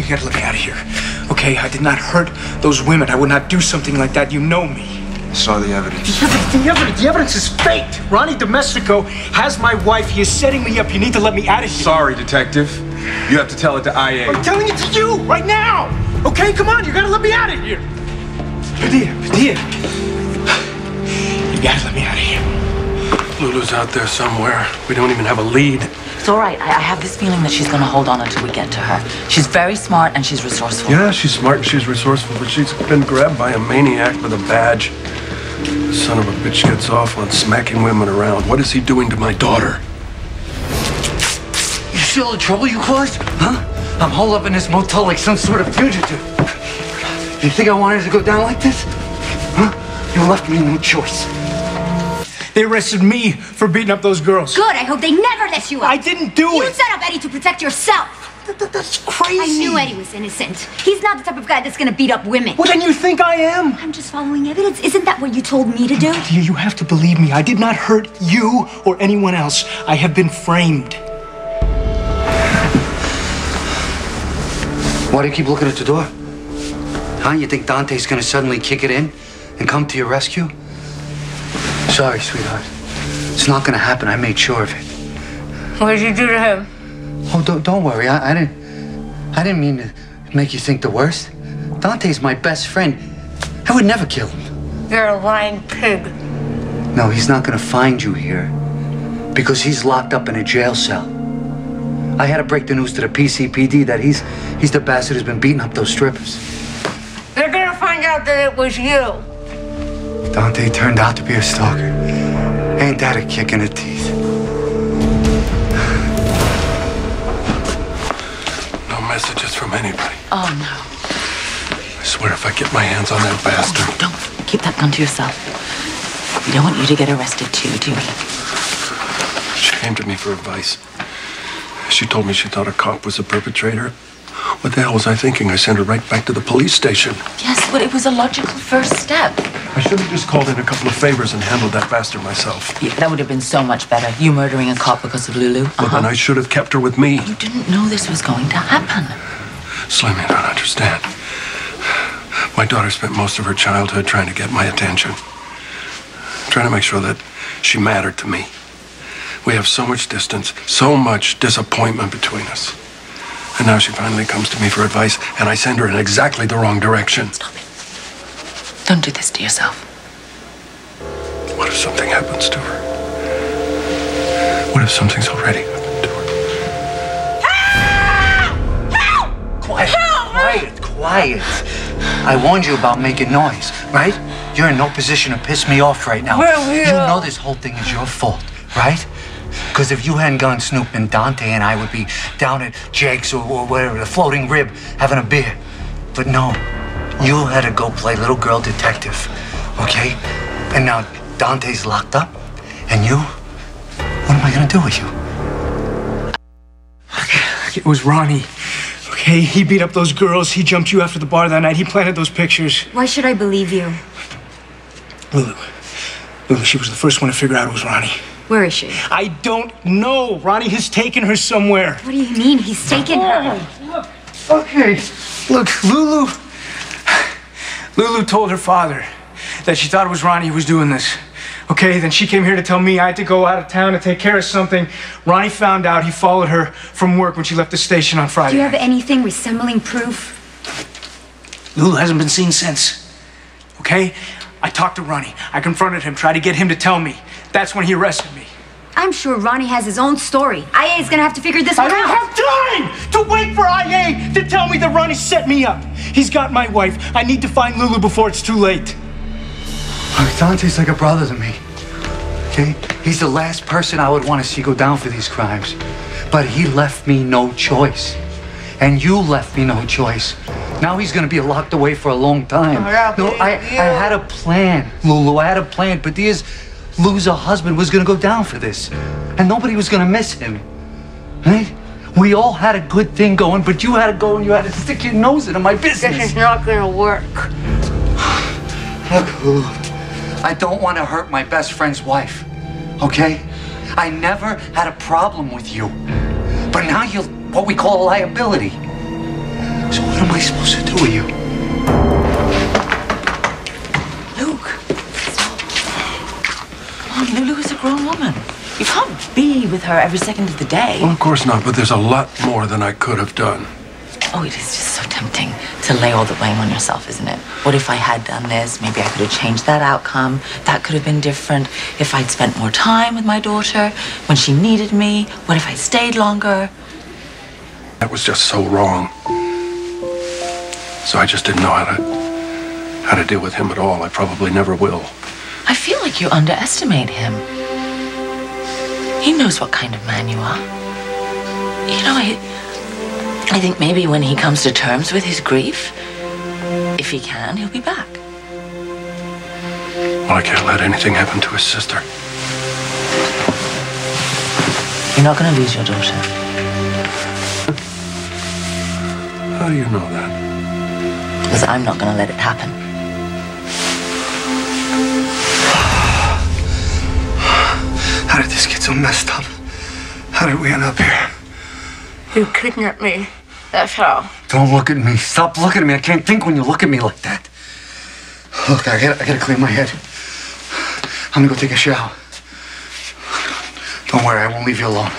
You gotta let me out of here. Okay, I did not hurt those women. I would not do something like that. You know me. I saw the evidence. The evidence is faked. Ronnie Domestico has my wife. He is setting me up. You need to let me out of here. Sorry, detective. You have to tell it to IA. I'm telling it to you right now. Okay, come on. You gotta let me out of here. Padilla. You gotta let me out of here. Lulu's out there somewhere. We don't even have a lead. It's all right. I have this feeling that she's going to hold on until we get to her. She's very smart and she's resourceful. Yeah, she's smart and she's resourceful, but she's been grabbed by a maniac with a badge. The son of a bitch gets off on smacking women around. What is he doing to my daughter? You see all the trouble you caused? Huh? I'm holed up in this motel like some sort of fugitive. You think I wanted to go down like this? Huh? You left me no choice. They arrested me for beating up those girls. Good, I hope they never let you up. I didn't do it. You set up Eddie to protect yourself. That's crazy. I knew Eddie was innocent. He's not the type of guy that's gonna beat up women. Well, then you think I am? I'm just following evidence. Isn't that what you told me to do? Dear, you have to believe me. I did not hurt you or anyone else. I have been framed. Why do you keep looking at the door? Huh? You think Dante's gonna suddenly kick it in and come to your rescue? Sorry, sweetheart. It's not gonna happen. I made sure of it. What did you do to him? Oh, don't worry. I didn't mean to make you think the worst. Dante's my best friend. I would never kill him. You're a lying pig. No, he's not gonna find you here because he's locked up in a jail cell. I had to break the news to the PCPD that he's the bastard who's been beating up those strippers. They're gonna find out that it was you. Dante turned out to be a stalker. Ain't that a kick in the teeth? No messages from anybody. Oh, no. I swear if I get my hands on that bastard. Oh, don't keep that gun to yourself. We don't want you to get arrested too, do we? She came to me for advice. She told me she thought a cop was a perpetrator. What the hell was I thinking? I sent her right back to the police station. Yes, but it was a logical first step. I should have just called in a couple of favors and handled that bastard myself. Yeah, that would have been so much better. You murdering a cop because of Lulu. Well, then I should have kept her with me. You didn't know this was going to happen. Slim, you don't understand. My daughter spent most of her childhood trying to get my attention. Trying to make sure that she mattered to me. We have so much distance, so much disappointment between us. And now she finally comes to me for advice, and I send her in exactly the wrong direction. Stop it. Don't do this to yourself. What if something happens to her? What if something's already happened to her? Help! Quiet, Help! quiet. I warned you about making noise, right? You're in no position to piss me off right now. You know this whole thing is your fault, right? Because if you hadn't gone snooping, Dante and I would be down at Jake's or whatever, the Floating Rib, having a beer. But no, you had to go play little girl detective, okay? And now Dante's locked up, and you? What am I gonna do with you? It was Ronnie. Okay, he beat up those girls. He jumped you after the bar that night. He planted those pictures. Why should I believe you? Lulu, she was the first one to figure out it was Ronnie. Where is she? I don't know. Ronnie has taken her somewhere. What do you mean he's taken her? Okay. Look, Lulu told her father that she thought it was Ronnie who was doing this. Okay, then she came here to tell me I had to go out of town to take care of something. Ronnie found out. He followed her from work when she left the station on Friday. Do you have anything resembling proof? Lulu hasn't been seen since. Okay? I talked to Ronnie. I confronted him, tried to get him to tell me. That's when he arrested me. I'm sure Ronnie has his own story. IA is gonna have to figure this one out. I don't have time to wait for IA to tell me that Ronnie set me up. He's got my wife. I need to find Lulu before it's too late. Dante's like a brother to me, okay? He's the last person I would want to see go down for these crimes. But he left me no choice. And you left me no choice. Now he's gonna be locked away for a long time. No, I had a plan, Lulu. I had a plan. But Lou's husband was gonna go down for this. And nobody was gonna miss him. Right? We all had a good thing going, but you had to go and you had to stick your nose into my business. This is not gonna work. Look, Lulu, I don't want to hurt my best friend's wife, okay? I never had a problem with you. But now you're what we call a liability. So what am I supposed to do with you? Luke, stop. Come on, Lulu is a grown woman. You can't be with her every second of the day. Well, of course not, but there's a lot more than I could have done. Oh, it is just so tempting to lay all the blame on yourself, isn't it? What if I had done this? Maybe I could have changed that outcome. That could have been different if I'd spent more time with my daughter when she needed me. What if I stayed longer? That was just so wrong. So I just didn't know how to deal with him at all. I probably never will. I feel like you underestimate him. He knows what kind of man you are. You know, I think maybe when he comes to terms with his grief, if he can, he'll be back. Well, I can't let anything happen to his sister. You're not going to lose your daughter. How do you know that? Because I'm not going to let it happen. How did this get so messed up? How did we end up here? You kidnapped me. That's how. Don't look at me. Stop looking at me. I can't think when you look at me like that. Look, I gotta clear my head. I'm gonna go take a shower. Don't worry, I won't leave you alone.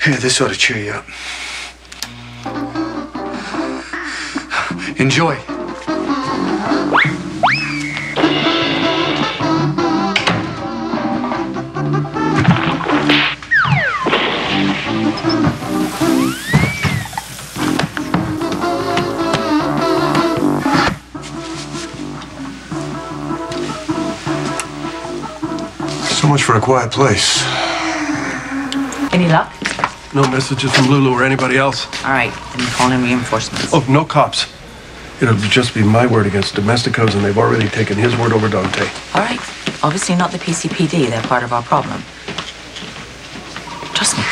Here, this ought to cheer you up. Enjoy. So much for a quiet place. Any luck? No messages from Lulu or anybody else? All right, then call in reinforcements. Oh, no cops. It'll just be my word against domesticos, and they've already taken his word over Dante. All right. Obviously not the PCPD. They're part of our problem. Trust me.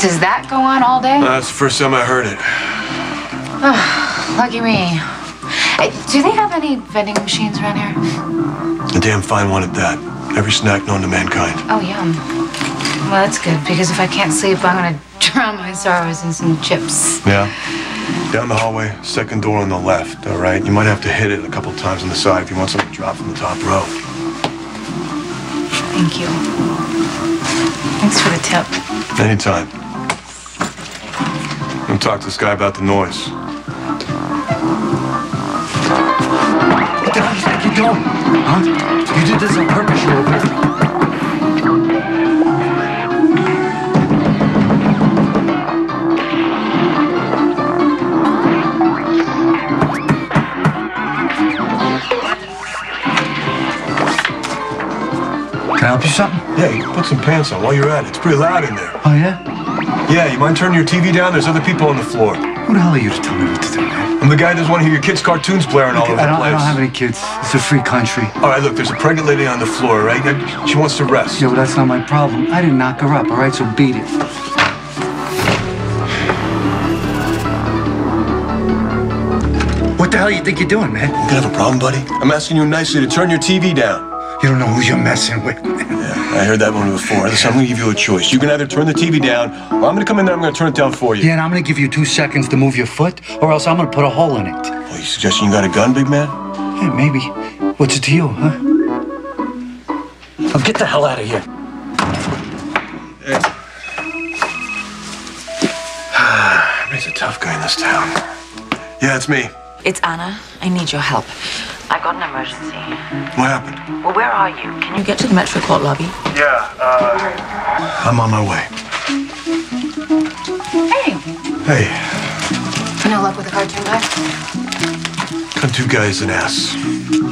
Does that go on all day? That's the first time I heard it. Lucky me. Hey, do they have any vending machines around here? A damn fine one at that. Every snack known to mankind. Oh, yum. Well, that's good, because if I can't sleep, I'm gonna drown my sorrows in some chips. Yeah. Down the hallway, second door on the left, all right? You might have to hit it a couple times on the side if you want something to drop from the top row. Thank you. Thanks for the tip. Anytime. Don't talk to this guy about the noise. What the hell do you think you're doing? Huh? You did this on purpose, you over here. Can I help you something? Yeah, you put some pants on while you're at it. It's pretty loud in there. Oh, yeah? Yeah, you mind turning your TV down? There's other people on the floor. Who the hell are you to tell me what to do, man? I'm the guy that doesn't want to hear your kids' cartoons blaring all over the place. I don't have any kids. It's a free country. All right, look, there's a pregnant lady on the floor, right? She wants to rest. Yeah, but that's not my problem. I didn't knock her up, all right? So beat it. What the hell you think you're doing, man? You gonna have a problem, buddy? I'm asking you nicely to turn your TV down. You don't know who you're messing with, man. Yeah, I heard that one before. Listen, I'm gonna give you a choice. You can either turn the TV down, or I'm gonna come in there and I'm gonna turn it down for you. Yeah, and I'm gonna give you 2 seconds to move your foot, or else I'm gonna put a hole in it. Oh, you suggesting you got a gun, big man? Yeah, maybe. What's it to you, huh? Oh, get the hell out of here. Hey. He's a tough guy in this town. Yeah, it's me. It's Anna. I need your help. I've got an emergency. What happened? Well, where are you? Can you get to the Metro Court lobby? Yeah, I'm on my way. Hey! Hey, No luck with the cartoon guy? Cartoon guy is an ass.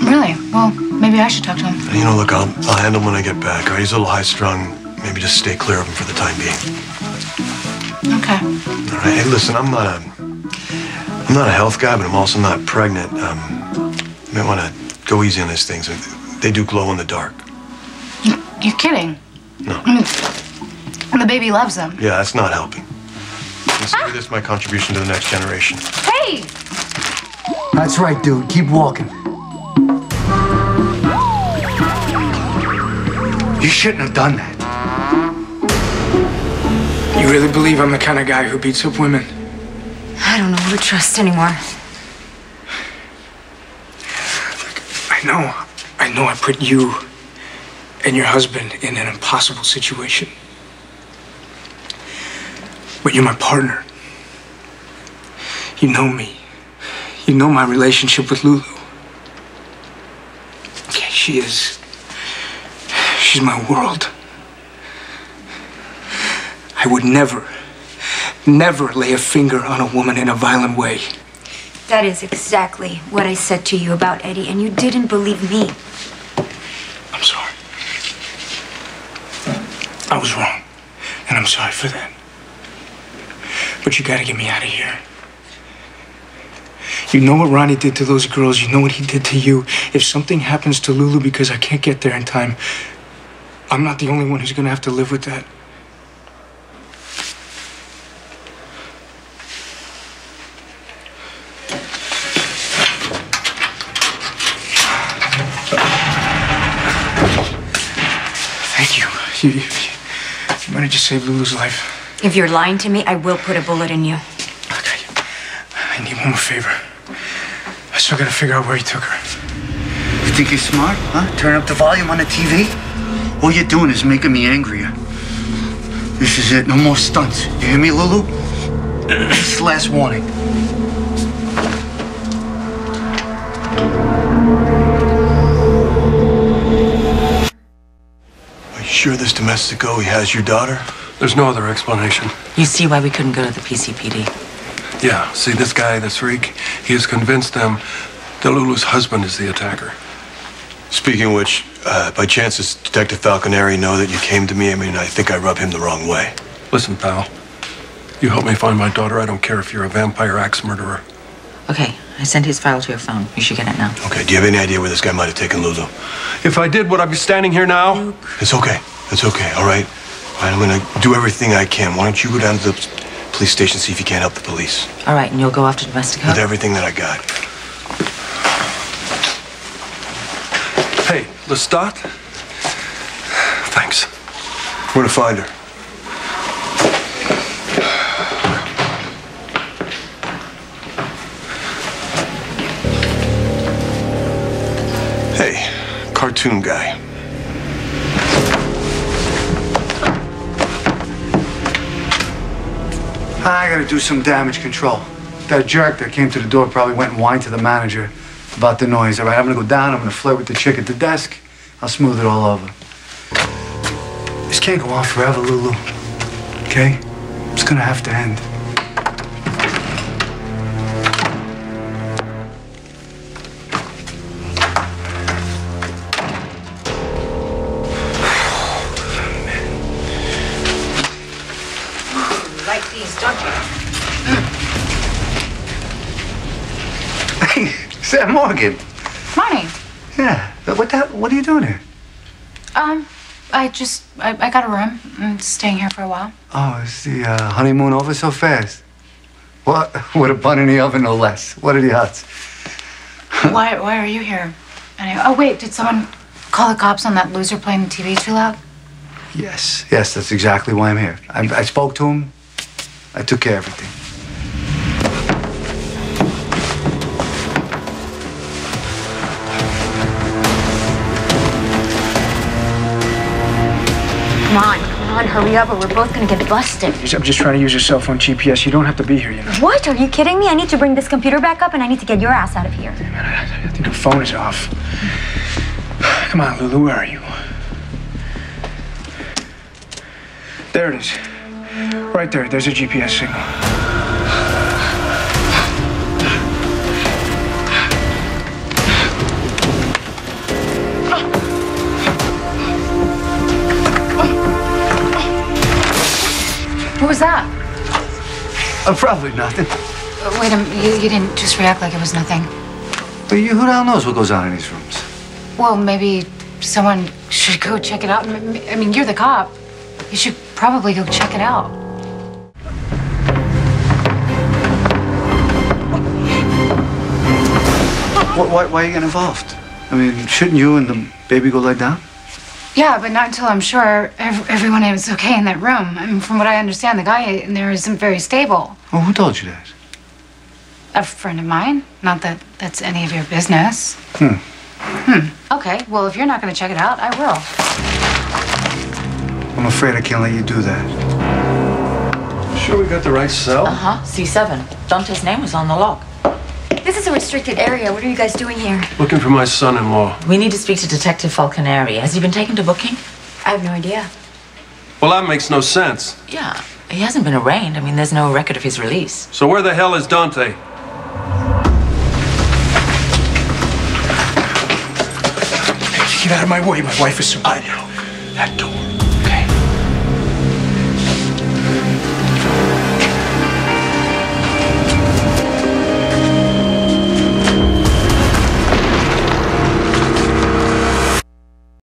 Really? Well, maybe I should talk to him. You know, look, I'll handle him when I get back. All right, he's a little high-strung. Maybe just stay clear of him for the time being. Okay. All right, hey, listen, I'm not a health guy, but I'm also not pregnant. You might want to go easy on these things. They do glow in the dark. You're kidding? No. I mean, the baby loves them. Yeah, that's not helping. Consider this my contribution to the next generation. Hey! That's right, dude. Keep walking. You shouldn't have done that. You really believe I'm the kind of guy who beats up women? I don't know who to trust anymore. I know I put you and your husband in an impossible situation. But you're my partner. You know me. You know my relationship with Lulu. Okay, she's my world. I would never lay a finger on a woman in a violent way. That is exactly what I said to you about Eddie, and you didn't believe me. I'm sorry. I was wrong, and I'm sorry for that. But you gotta get me out of here. You know what Ronnie did to those girls. You know what he did to you. If something happens to Lulu because I can't get there in time, I'm not the only one who's gonna have to live with that. Thank you. You might have just saved Lulu's life. If you're lying to me, I will put a bullet in you. Okay. I need one more favor. I still gotta figure out where he took her. You think you're smart, huh? Turn up the volume on the TV? All you're doing is making me angrier. This is it. No more stunts. You hear me, Lulu? This is the last warning. Are you sure this domestico, he has your daughter? There's no other explanation. You see why we couldn't go to the PCPD? Yeah, see, this guy, this freak, he has convinced them that Lulu's husband is the attacker. Speaking of which, by chance does Detective Falconeri know that you came to me? I mean, I think I rub him the wrong way. Listen, pal, you help me find my daughter. I don't care if you're a vampire axe murderer. Okay, I sent his file to your phone. You should get it now. Okay, do you have any idea where this guy might have taken Lulu? If I did, would I be standing here now? It's okay. It's okay, all right? All right, I'm gonna do everything I can. Why don't you go down to the police station, see if you can't help the police? All right, and you'll go after Domestico? With everything that I got. Hey, Lestat? Thanks. Where to find her? Hey, cartoon guy. I gotta do some damage control. That jerk that came to the door probably went and whined to the manager about the noise. All right, I'm gonna go down, I'm gonna flirt with the chick at the desk. I'll smooth it all over. This can't go on forever, Lulu. Okay? It's gonna have to end. Like these, don't you? Hey, Sam Morgan. Ronnie. Yeah. What are you doing here? I got a room. I'm staying here for a while. Oh, is the honeymoon over so fast? What? With a bun in the oven, no less. What are the odds? Why are you here? Anyway, oh, wait, did someone call the cops on that loser playing the TV too loud? Yes, that's exactly why I'm here. I spoke to him. I took care of everything. Come on, hurry up or we're both gonna get busted. I'm just trying to use your cell phone GPS. You don't have to be here, you know. What? Are you kidding me? I need to bring this computer back up and I need to get your ass out of here. Man, I think your phone is off. Come on, Lulu, where are you? There it is. Right there. There's a GPS signal. What was that? Probably nothing. Wait a minute, you didn't just react like it was nothing. But who the hell knows what goes on in these rooms? Well, maybe someone should go check it out. I mean, you're the cop. You should probably go check it out. Why are you getting involved? I mean, shouldn't you and the baby go lie down? Yeah, but not until I'm sure everyone is okay in that room. I mean, from what I understand, the guy in there isn't very stable. Well, who told you that? A friend of mine. Not that that's any of your business. Okay, well, if you're not going to check it out, I will. I'm afraid I can't let you do that. Sure we got the right cell? C7. Dante's name was on the log. This is a restricted area. What are you guys doing here? Looking for my son-in-law. We need to speak to Detective Falconeri. Has he been taken to booking? I have no idea. Well, that makes no sense. Yeah, he hasn't been arraigned. I mean, there's no record of his release. So where the hell is Dante? Get out of my way. My wife is surviving. That door.